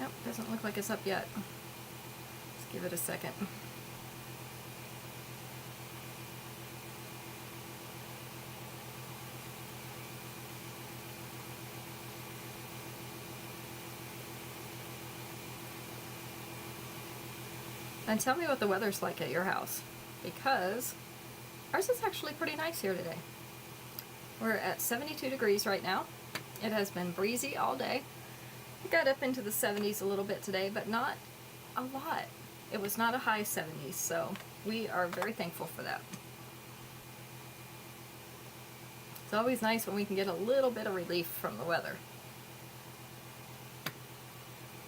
Nope, doesn't look like it's up yet. Let's give it a second. And tell me what the weather's like at your house, because ours is actually pretty nice here today. We're at 72 degrees right now. It has been breezy all day. It got up into the 70s a little bit today, but not a lot. It was not a high 70s, so we are very thankful for that. It's always nice when we can get a little bit of relief from the weather.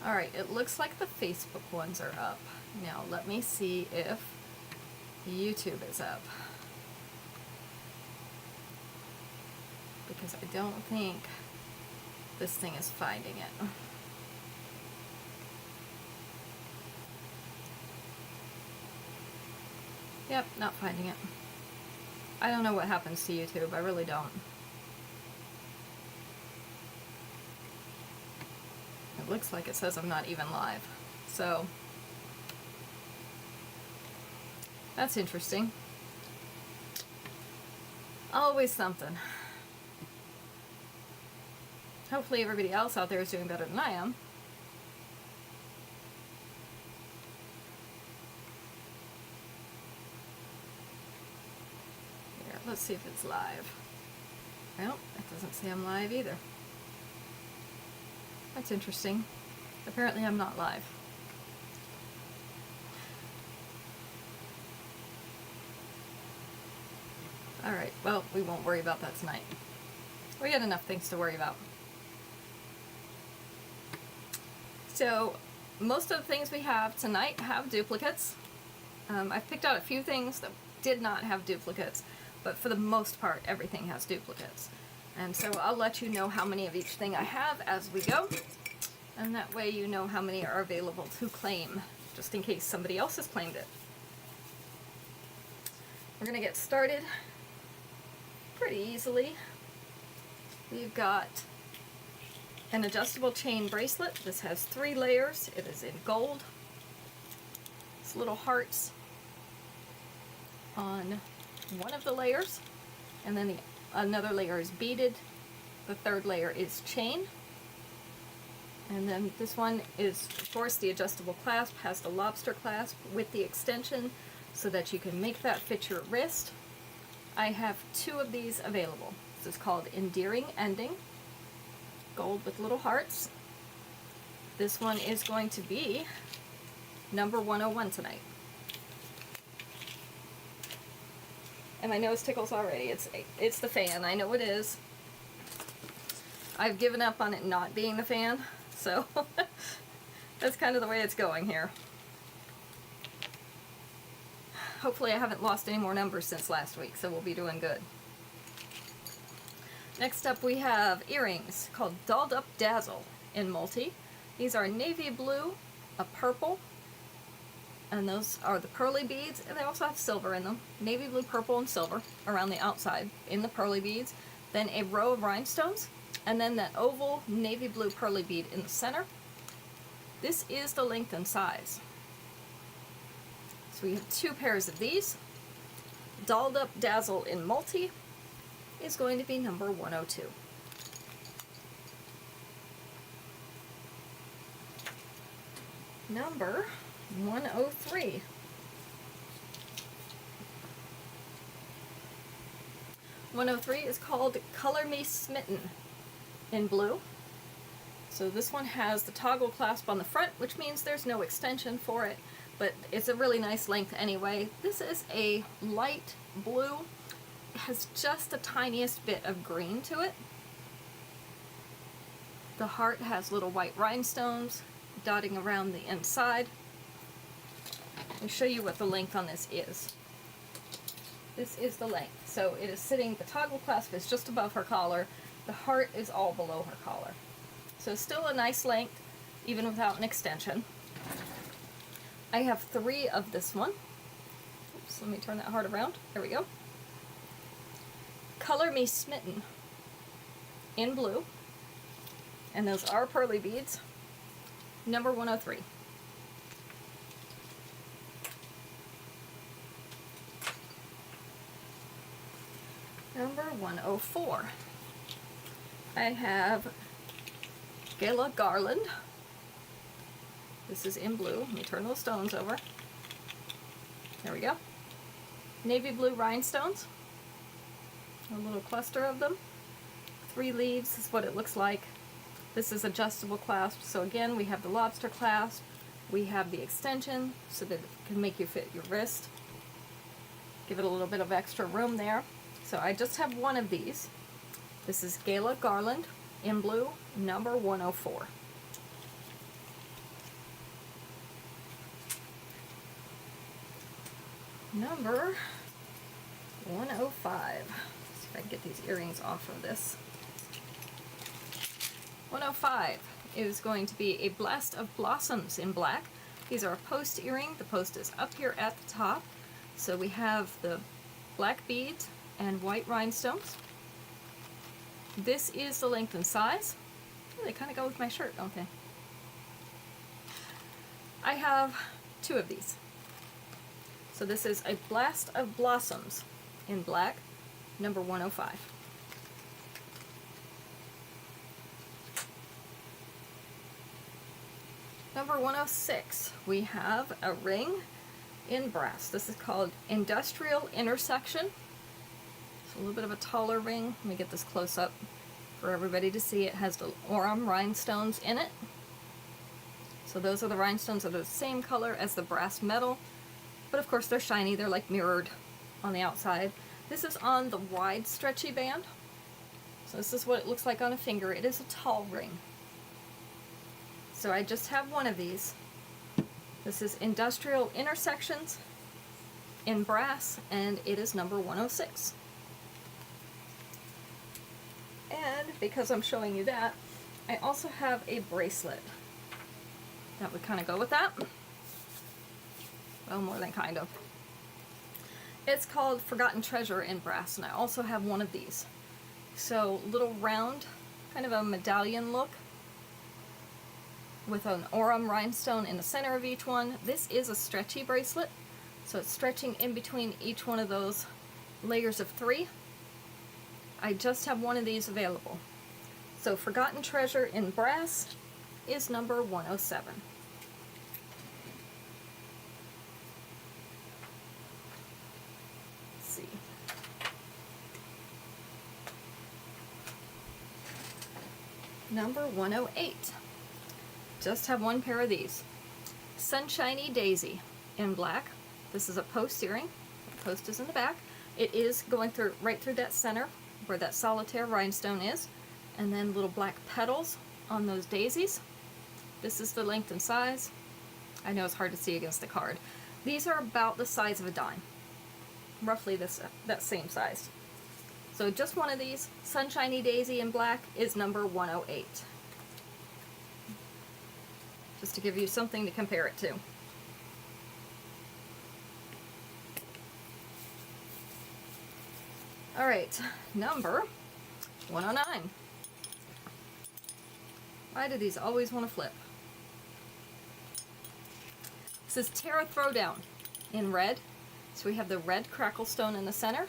Alright, it looks like the Facebook ones are up. Now let me see if YouTube is up, because I don't think this thing is finding it. Yep, not finding it. I don't know what happens to YouTube, I really don't. It looks like it says I'm not even live, so that's interesting. Always something. Hopefully everybody else out there is doing better than I am. Here, let's see if it's live. Well, it doesn't say I'm live either. That's interesting. Apparently I'm not live. Alright, well, we won't worry about that tonight. We got enough things to worry about. So, most of the things we have tonight have duplicates. I've picked out a few things that did not have duplicates, but for the most part, everything has duplicates. And so I'll let you know how many of each thing I have as we go, and that way you know how many are available to claim, just in case somebody else has claimed it. We're going to get started pretty easily. We've got an adjustable chain bracelet. This has 3 layers. It is in gold. It's little hearts on one of the layers, and then another layer is beaded. The 3rd layer is chain. And then this one is, of course, the adjustable clasp, has the lobster clasp with the extension so that you can make that fit your wrist. I have 2 of these available. This is called Endearing Ending, gold with little hearts. This one is going to be number 101 tonight. And my nose tickles already. It's the fan. I know it is. I've given up on it not being the fan, so that's kind of the way it's going here. Hopefully I haven't lost any more numbers since last week, so we'll be doing good. Next up we have earrings called Dolled Up Dazzle in multi. These are navy blue, a purple, and those are the pearly beads, and they also have silver in them. Navy blue, purple, and silver around the outside in the pearly beads. Then a row of rhinestones, and then that oval navy blue pearly bead in the center. This is the length and size. So we have 2 pairs of these. Dolled Up Dazzle in multi is going to be number 102. Number 103. 103 is called Color Me Smitten in blue. So this one has the toggle clasp on the front, which means there's no extension for it, but it's a really nice length anyway. This is a light blue. It has just the tiniest bit of green to it. The heart has little white rhinestones dotting around the inside. Let me show you what the length on this is. This is the length. So it is sitting, the toggle clasp is just above her collar. The heart is all below her collar. So still a nice length, even without an extension. I have 3 of this one. Oops, let me turn that heart around. There we go. Color Me Smitten in blue. And those are pearly beads. number 103. Number 104. I have Gala Garland. This is in blue. Let me turn those stones over. There we go. Navy blue rhinestones. A little cluster of them. 3 leaves is what it looks like. This is adjustable clasp. So again, we have the lobster clasp. We have the extension so that it can make you fit your wrist. Give it a little bit of extra room there. So I just have one of these. This is Gala Garland in blue, number 104. Number 105. Let's see if I can get these earrings off of this. 105 is going to be a Blast of Blossoms in black. These are a post earring. The post is up here at the top. So we have the black beads and white rhinestones. This is the length and size. Oh, they kind of go with my shirt, don't they? I have 2 of these. So this is a Blast of Blossoms in black, number 105. Number 106, we have a ring in brass. This is called Industrial Intersection. It's a little bit of a taller ring. Let me get this close up for everybody to see. It has the Orem rhinestones in it. So those are the rhinestones that are the same color as the brass metal. But of course they're shiny, they're like mirrored on the outside. This is on the wide stretchy band. So this is what it looks like on a finger. It is a tall ring. So I just have one of these. This is Industrial Intersections in brass, and it is number 106. And because I'm showing you that, I also have a bracelet that would kind of go with that. Well, more than kind of. It's called Forgotten Treasure in brass, and I also have one of these. So, little round, kind of a medallion look, with an Orem rhinestone in the center of each one. This is a stretchy bracelet, so it's stretching in between each one of those layers of 3. I just have one of these available. So, Forgotten Treasure in brass is number 107. Number 108. Just have one pair of these. Sunshiny Daisy in black. This is a post earring. The post is in the back. It is going through right through that center where that solitaire rhinestone is, and then little black petals on those daisies. This is the length and size. I know it's hard to see against the card. These are about the size of a dime. Roughly that same size. So just one of these, Sunshiny Daisy in black, is number 108. Just to give you something to compare it to. Alright, number 109. Why do these always want to flip? This is Terra Throwdown in red. So we have the red crackle stone in the center,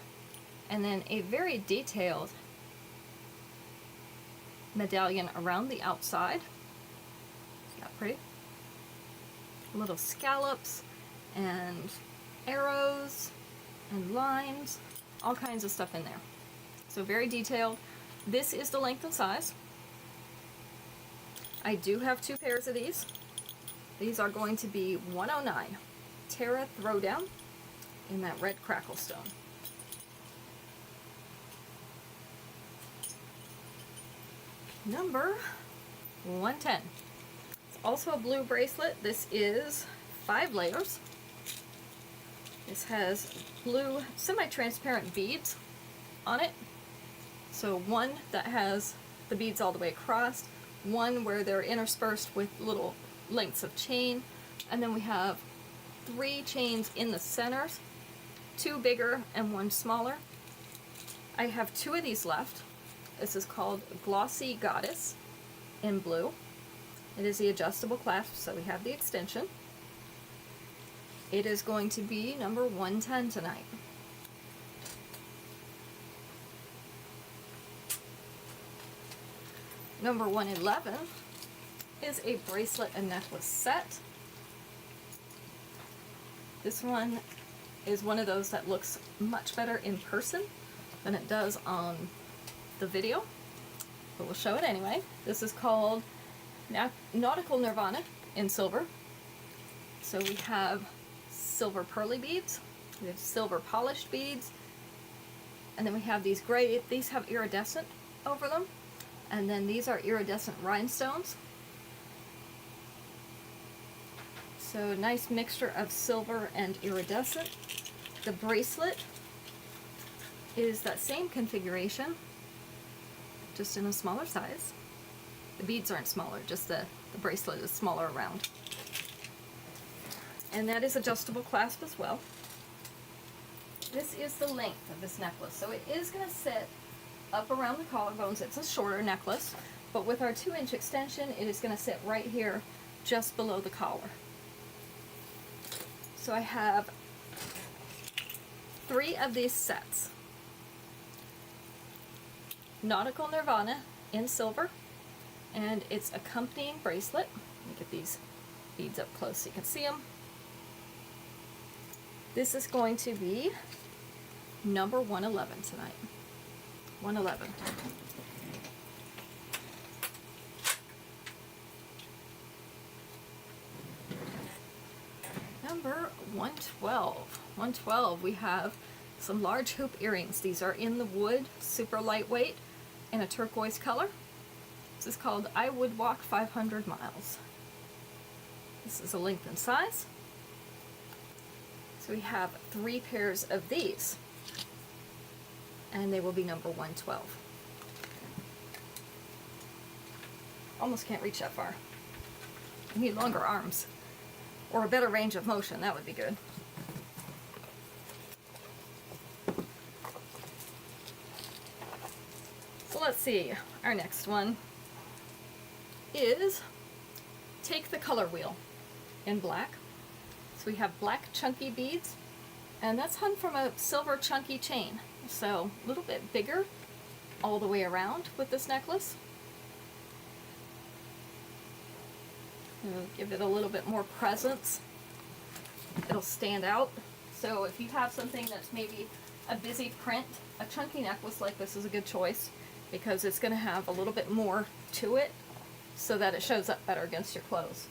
and then a very detailed medallion around the outside. Isn't that pretty? Little scallops and arrows and lines, all kinds of stuff in there. So very detailed. This is the length and size. I do have 2 pairs of these. These are going to be 109. Terra Throwdown in that red crackle stone. Number 110. It's also a blue bracelet. This is 5 layers. This has blue semi-transparent beads on it. So one that has the beads all the way across, one where they're interspersed with little lengths of chain, and then we have 3 chains in the centers, 2 bigger and 1 smaller. I have 2 of these left. This is called Glossy Goddess in blue. It is the adjustable clasp, so we have the extension. It is going to be number 110 tonight. Number 111 is a bracelet and necklace set. This one is one of those that looks much better in person than it does on the video, but we'll show it anyway. This is called Nautical Nirvana in silver. So we have silver pearly beads, we have silver polished beads, and then we have these gray, these have iridescent over them, and then these are iridescent rhinestones. So nice mixture of silver and iridescent. The bracelet is that same configuration, just in a smaller size. The beads aren't smaller, just the bracelet is smaller around. And that is adjustable clasp as well. This is the length of this necklace. So it is going to sit up around the collarbones. It's a shorter necklace, but with our 2-inch extension, it is going to sit right here just below the collar. So I have 3 of these sets. Nautical Nirvana in silver, and its accompanying bracelet. Let me get these beads up close so you can see them. This is going to be number 111 tonight. 111. Number 112. 112, we have some large hoop earrings. These are in the wood, super lightweight, in a turquoise color. This is called I Would Walk 500 Miles. This is a length and size. So we have 3 pairs of these, and they will be number 112. Almost can't reach that far. You need longer arms, or a better range of motion, that would be good. So let's see, our next one is take the color wheel in black. So we have black chunky beads, and that's hung from a silver chunky chain. So a little bit bigger all the way around with this necklace. It'll give it a little bit more presence. It'll stand out. So if you have something that's maybe a busy print, a chunky necklace like this is a good choice because it's going to have a little bit more to it so that it shows up better against your clothes.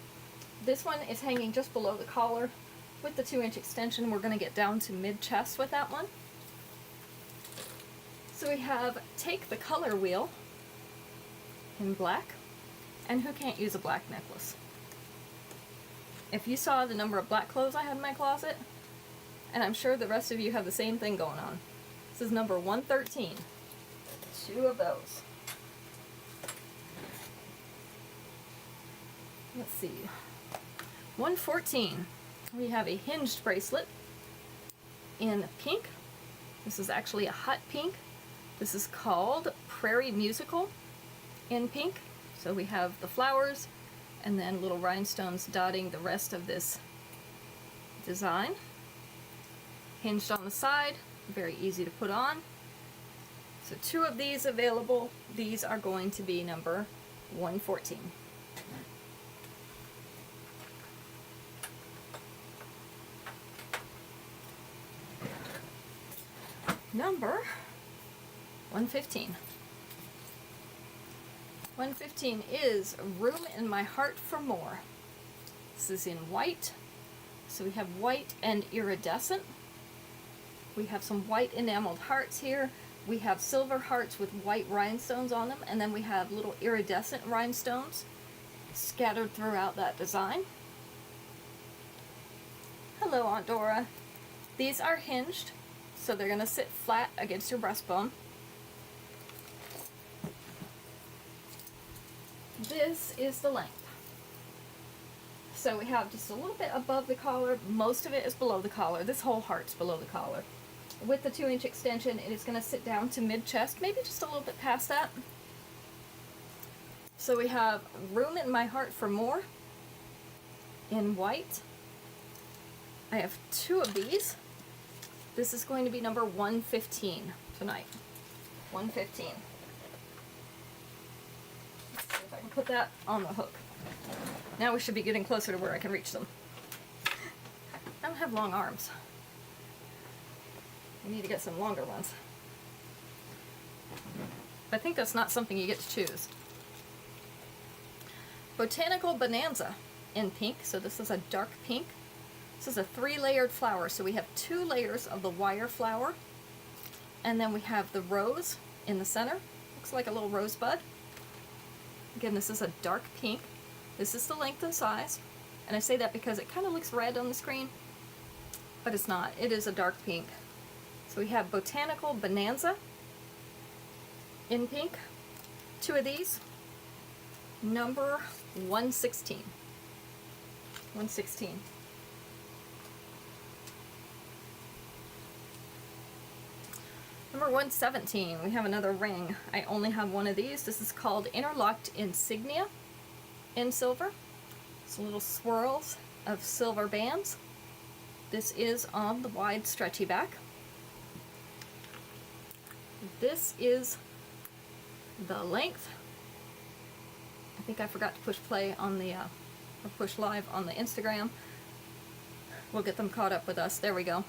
This one is hanging just below the collar. With the 2-inch extension, we're going to get down to mid-chest with that one. So we have take the color wheel in black, and who can't use a black necklace? If you saw the number of black clothes I had in my closet, and I'm sure the rest of you have the same thing going on. This is number 113. 2 of those. Let's see. 114. We have a hinged bracelet in pink. This is actually a hot pink. This is called Prairie Musical in pink. So we have the flowers and then little rhinestones dotting the rest of this design. Hinged on the side, very easy to put on. So 2 of these available. These are going to be number 114. Number 115. 115 is Room in My Heart for More. This is in white. So we have white and iridescent. We have some white enameled hearts here. We have silver hearts with white rhinestones on them, and then we have little iridescent rhinestones scattered throughout that design. Hello, Aunt Dora. These are hinged, so they're going to sit flat against your breastbone. This is the length. So we have just a little bit above the collar. Most of it is below the collar. This whole heart's below the collar. With the 2-inch extension, it is going to sit down to mid-chest, maybe just a little bit past that. So we have Room in My Heart for More in white. I have 2 of these. This is going to be number 115 tonight. 115. Let's see if I can put that on the hook. Now we should be getting closer to where I can reach them. I don't have long arms. I need to get some longer ones. I think that's not something you get to choose. Botanical Bonanza in pink, so this is a dark pink. This is a 3-layered flower, so we have 2 layers of the wire flower, and then we have the rose in the center. Looks like a little rosebud. Again, this is a dark pink. This is the length and size, and I say that because it kind of looks red on the screen, but it's not. It is a dark pink. So we have Botanical Bonanza in pink. 2 of these. Number 116. 116. Number 117, we have another ring. I only have 1 of these. This is called Interlocked Insignia in silver. Some little swirls of silver bands. This is on the wide stretchy back. This is the length. I think I forgot to push play on the, or push live on the Instagram. We'll get them caught up with us. There we go.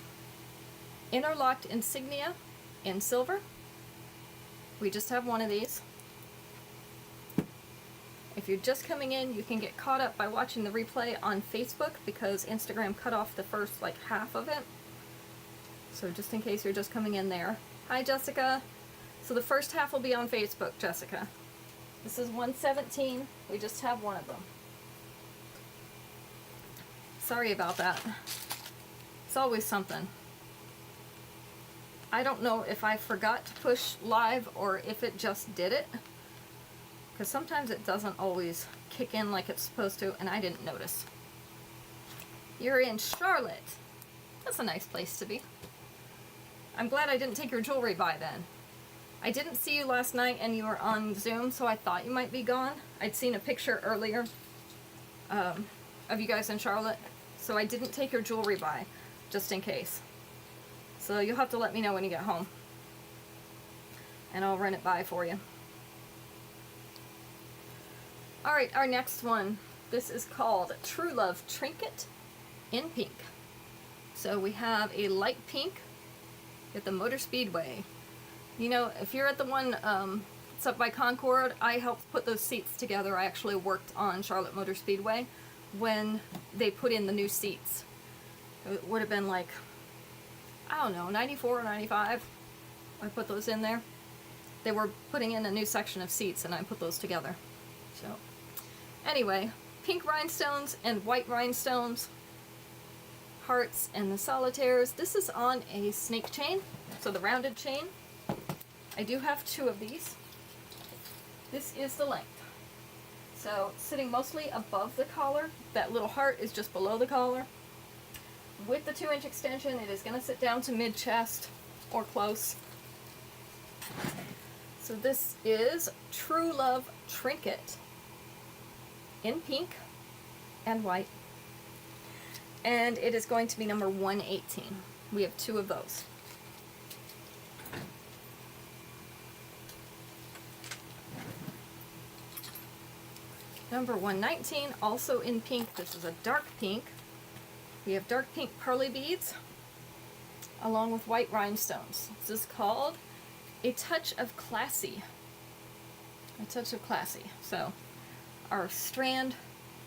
Interlocked Insignia in silver. We just have 1 of these. If you're just coming in, you can get caught up by watching the replay on Facebook because Instagram cut off the first half of it. So just in case you're just coming in there. Hi Jessica. So the first half will be on Facebook, Jessica. This is 117. We just have 1 of them. Sorry about that. It's always something. I don't know if I forgot to push live or if it just did it. Because sometimes it doesn't always kick in like it's supposed to, and I didn't notice. You're in Charlotte. That's a nice place to be. I'm glad I didn't take your jewelry by then. I didn't see you last night and you were on Zoom, so I thought you might be gone. I'd seen a picture earlier of you guys in Charlotte, so I didn't take your jewelry by, just in case. So you'll have to let me know when you get home, and I'll run it by for you. Alright, our next one. This is called True Love Trinket in pink. So we have a light pink at the Motor Speedway. You know, if you're at the one that's up by Concord, I helped put those seats together. I actually worked on Charlotte Motor Speedway when they put in the new seats. It would have been like, I don't know, 94 or 95. I put those in there. They were putting in a new section of seats and I put those together. So, anyway, pink rhinestones and white rhinestones, hearts and the solitaires. This is on a snake chain, so the rounded chain. I do have 2 of these. This is the length. So, sitting mostly above the collar. That little heart is just below the collar. With the 2-inch extension, it is going to sit down to mid-chest or close. So this is True Love Trinket in pink and white. And it is going to be number 118. We have 2 of those. Number 119, also in pink. This is a dark pink. We have dark pink pearly beads along with white rhinestones. This is called A Touch of Classy. A Touch of Classy. So our strand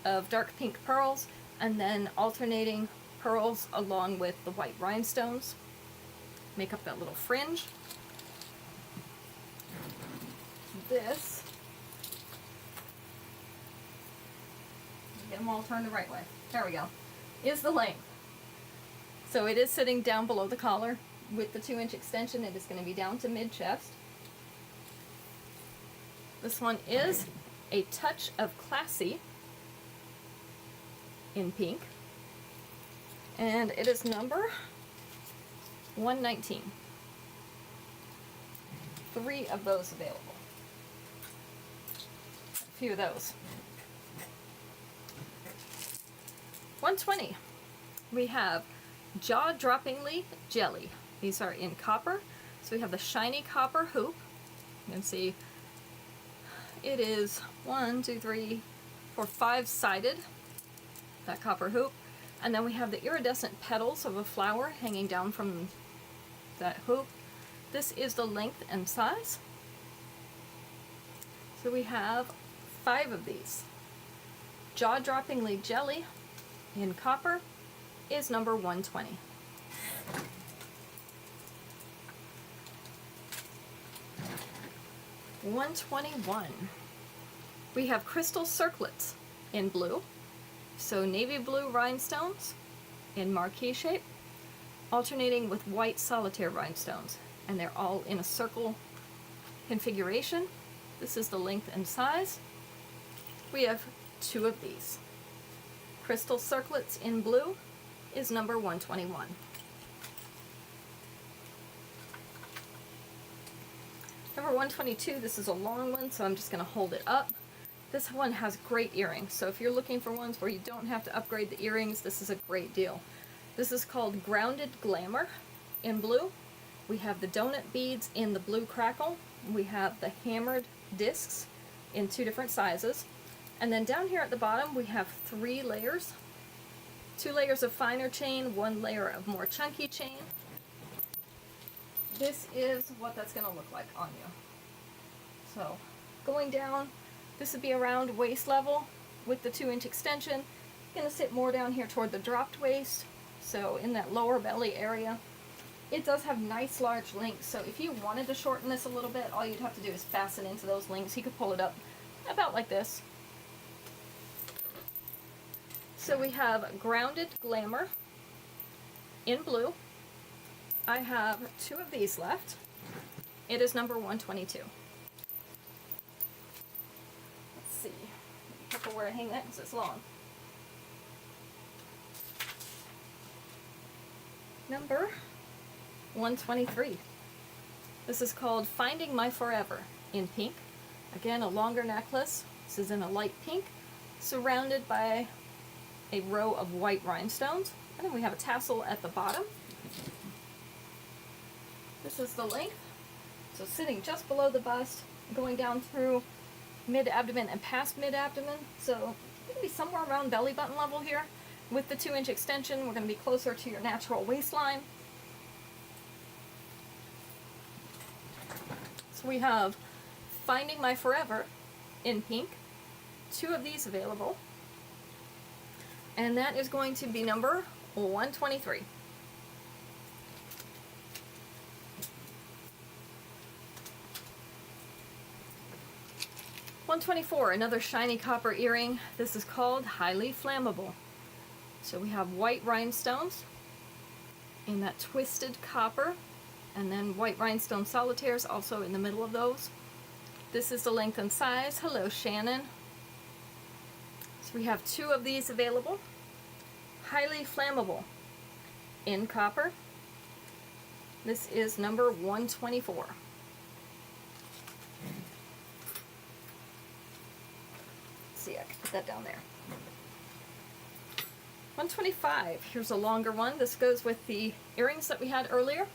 of dark pink pearls and then alternating pearls along with the white rhinestones make up that little fringe. This, get them all turned the right way. There we go. Is the length. So it is sitting down below the collar. With the 2-inch extension, it is going to be down to mid-chest. This one is A Touch of Classy in pink. And it is number 119. 3 of those available. If few of those. 120. We have jaw-droppingly jelly. These are in copper. So we have the shiny copper hoop. You can see it is 1, 2, 3, 4, 5-sided, that copper hoop. And then we have the iridescent petals of a flower hanging down from that hoop. This is the length and size. So we have 5 of these. Jaw-droppingly jelly in copper is number 120. $121. We have crystal circlets in blue. So navy blue rhinestones in marquee shape, alternating with white solitaire rhinestones. And they're all in a circle configuration. This is the length and size. We have 2 of these. Crystal circlets in blue is number 121. Number 122, this is a long one, so I'm just going to hold it up. This one has great earrings, so if you're looking for ones where you don't have to upgrade the earrings, this is a great deal. This is called Grounded Glamour in blue. We have the donut beads in the blue crackle. We have the hammered discs in 2 different sizes. And then down here at the bottom, we have 3 layers. 2 layers of finer chain, 1 layer of more chunky chain. This is what that's going to look like on you. So, going down, this would be around waist level with the 2-inch extension. Going to sit more down here toward the dropped waist, so in that lower belly area. It does have nice large links, so if you wanted to shorten this a little bit, all you'd have to do is fasten into those links. You could pull it up about like this. So we have Grounded Glamour in blue. I have 2 of these left. It is number 122. Let's see. Be careful where I hang that because it's long. Number 123. This is called Finding My Forever in pink. Again, a longer necklace. This is in a light pink, surrounded by a row of white rhinestones. And then we have a tassel at the bottom. This is the length. So sitting just below the bust, going down through mid-abdomen and past mid-abdomen. So going to be somewhere around belly button level here. With the 2-inch extension, we're going to be closer to your natural waistline. So we have Finding My Forever in pink. 2 of these available. And that is going to be number 123. $124, another shiny copper earring. This is called Highly Flammable. So we have white rhinestones in that twisted copper, and then white rhinestone solitaires also in the middle of those. This is the length and size. Hello, Shannon. So we have 2 of these available. Highly Flammable in copper. This is number 124. See, I can put that down there. 125. Here's a longer one. This goes with the earrings that we had earlier.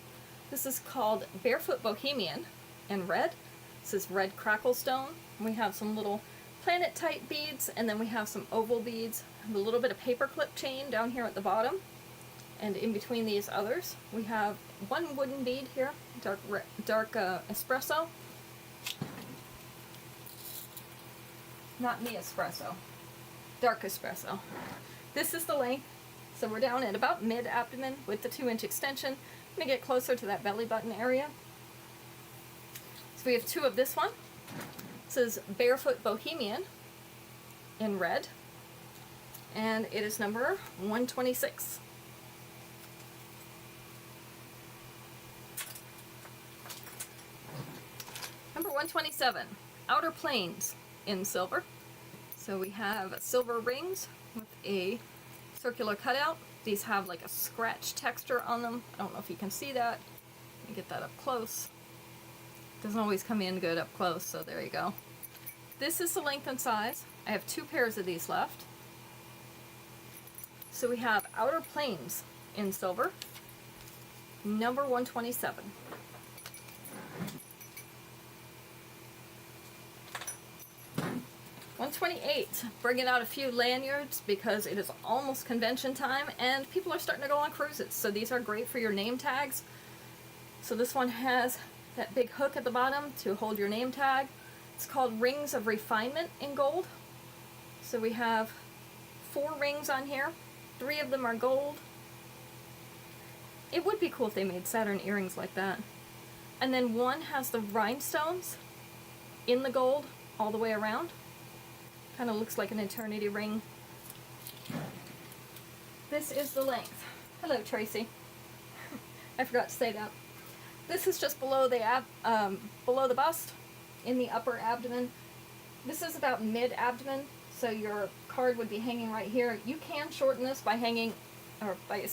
This is called Barefoot Bohemian in red. This is red crackle stone. We have some little planet type beads, and then we have some oval beads, a little bit of paperclip chain down here at the bottom, and in between these others we have 1 wooden bead here, dark espresso. Not the espresso, dark espresso. This is the length, so we're down at about mid-abdomen with the 2-inch extension. I'm going to get closer to that belly button area. So we have 2 of this one. This is Barefoot Bohemian in red, and it is number 126. Number 127, Outer Plains in silver. So we have silver rings with a circular cutout. These have like a scratch texture on them. I don't know if you can see that. Let me get that up close. Doesn't always come in good up close, so there you go. This is the length and size. I have 2 pairs of these left. So we have Outer Plains in silver, number 127. $128, bringing out a few lanyards because it is almost convention time and people are starting to go on cruises. So these are great for your name tags. So this one has that big hook at the bottom to hold your name tag. It's called Rings of Refinement in gold. So we have 4 rings on here. 3 of them are gold. It would be cool if they made Saturn earrings like that. And then one has the rhinestones in the gold all the way around. Kind of looks like an eternity ring. This is the length. Hello, Tracy. I forgot to say that. This is just below the bust, in the upper abdomen. This is about mid-abdomen, so your card would be hanging right here. You can shorten this by hanging, or by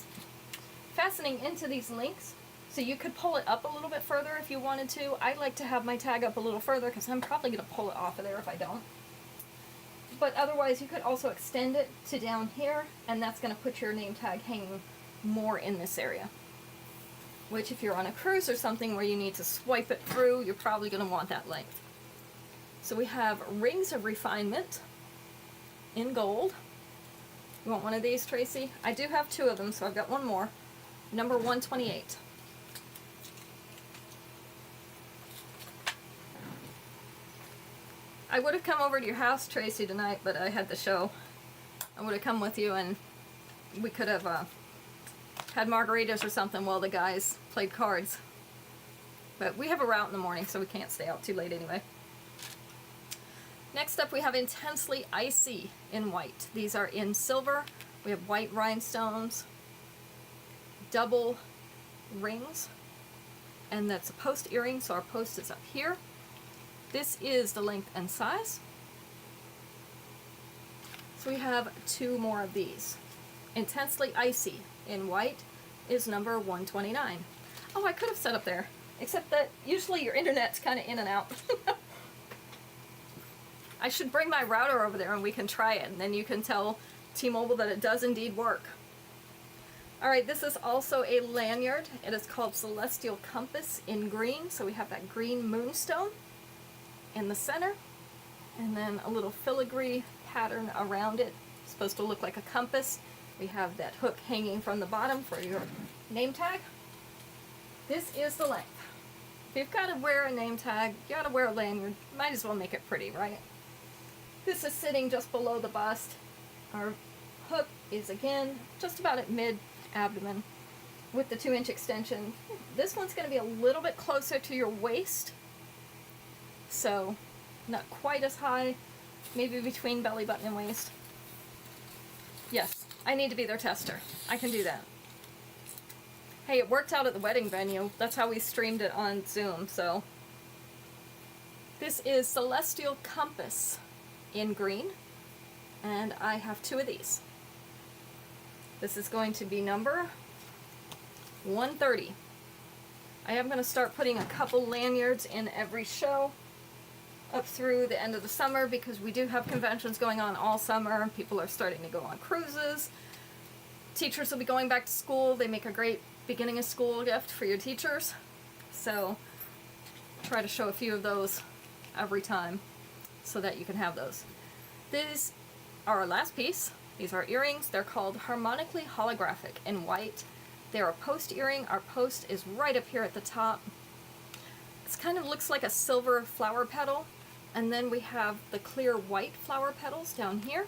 fastening into these links. So you could pull it up a little bit further if you wanted to. I like to have my tag up a little further because I'm probably going to pull it off of there if I don't. But otherwise, you could also extend it to down here, and that's going to put your name tag hanging more in this area. Which, if you're on a cruise or something where you need to swipe it through, you're probably going to want that length. So we have Rings of Refinement in gold. You want one of these, Tracy? I do have 2 of them, so I've got one more. Number 128. I would have come over to your house, Tracy, tonight, but I had the show. I would have come with you and we could have had margaritas or something while the guys played cards. But we have a route in the morning, so we can't stay out too late anyway. Next up, we have Intensely Icy in white. These are in silver. We have white rhinestones, double rings, and that's a post earring, so our post is up here. This is the length and size. So we have 2 more of these. Intensely Icy in white is number 129. Oh, I could have set up there, except that usually your internet's kind of in and out. I should bring my router over there and we can try it, and then you can tell T-Mobile that it does indeed work. Alright, this is also a lanyard. It is called Celestial Compass in green, so we have that green moonstone in the center, and then a little filigree pattern around it. It's supposed to look like a compass. We have that hook hanging from the bottom for your name tag. This is the length. If you've got to wear a name tag, you got to wear a lanyard, might as well make it pretty, right? This is sitting just below the bust. Our hook is again just about at mid-abdomen with the 2-inch extension. This one's going to be a little bit closer to your waist, so not quite as high, maybe between belly button and waist. Yes, I need to be their tester. I can do that. Hey, it worked out at the wedding venue. That's how we streamed it on Zoom, so. This is Celestial Compass in green, and I have 2 of these. This is going to be number 130. I am going to start putting a couple lanyards in every show up through the end of the summer because we do have conventions going on all summer. People are starting to go on cruises. Teachers will be going back to school. They make a great beginning of school gift for your teachers. So try to show a few of those every time so that you can have those. These are our last piece. These are earrings. They're called Harmonically Holographic in white. They're a post earring. Our post is right up here at the top. It kind of looks like a silver flower petal. And then we have the clear white flower petals down here.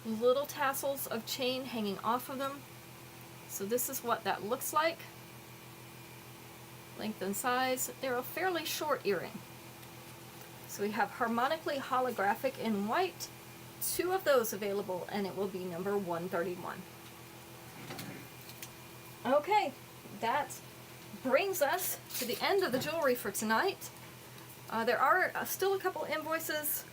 Little tassels of chain hanging off of them. So this is what that looks like. Length and size. They're a fairly short earring. So we have Harmonically Holographic in white. 2 of those available, and it will be number 131. Okay, that brings us to the end of the jewelry for tonight. There are still a couple invoices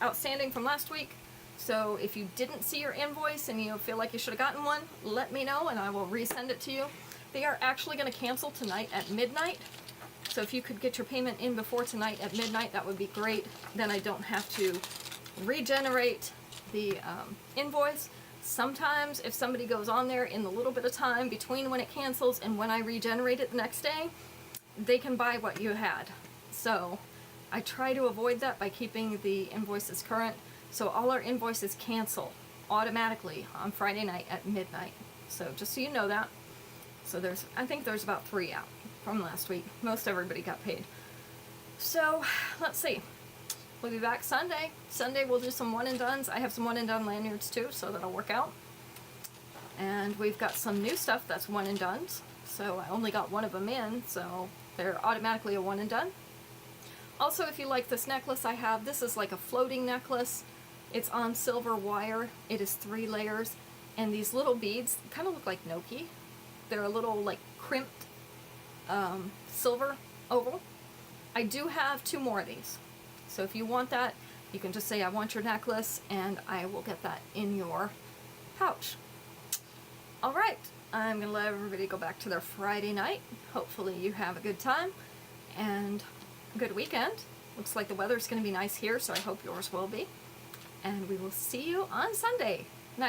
outstanding from last week. So if you didn't see your invoice and you feel like you should have gotten one, let me know and I will resend it to you. They are actually going to cancel tonight at midnight. So if you could get your payment in before tonight at midnight, that would be great. Then I don't have to regenerate the invoice. Sometimes if somebody goes on there in the little bit of time between when it cancels and when I regenerate it the next day, they can buy what you had. So I try to avoid that by keeping the invoices current. So all our invoices cancel automatically on Friday night at midnight. So just so you know that. So I think there's about 3 out from last week. Most everybody got paid. So let's see. We'll be back Sunday. Sunday we'll do some one and dones. I have some one and done lanyards too, so that'll work out. And we've got some new stuff that's one and dones. So I only got one of them in, so they're automatically a one and done. Also, if you like this necklace I have, this is like a floating necklace. It's on silver wire. It is 3 layers. And these little beads kind of look like gnocchi. They're a little like crimped silver oval. I do have 2 more of these. So if you want that, you can just say I want your necklace and I will get that in your pouch. Alright, I'm going to let everybody go back to their Friday night. Hopefully you have a good time and a good weekend. Looks like the weather's going to be nice here, so I hope yours will be. And we will see you on Sunday.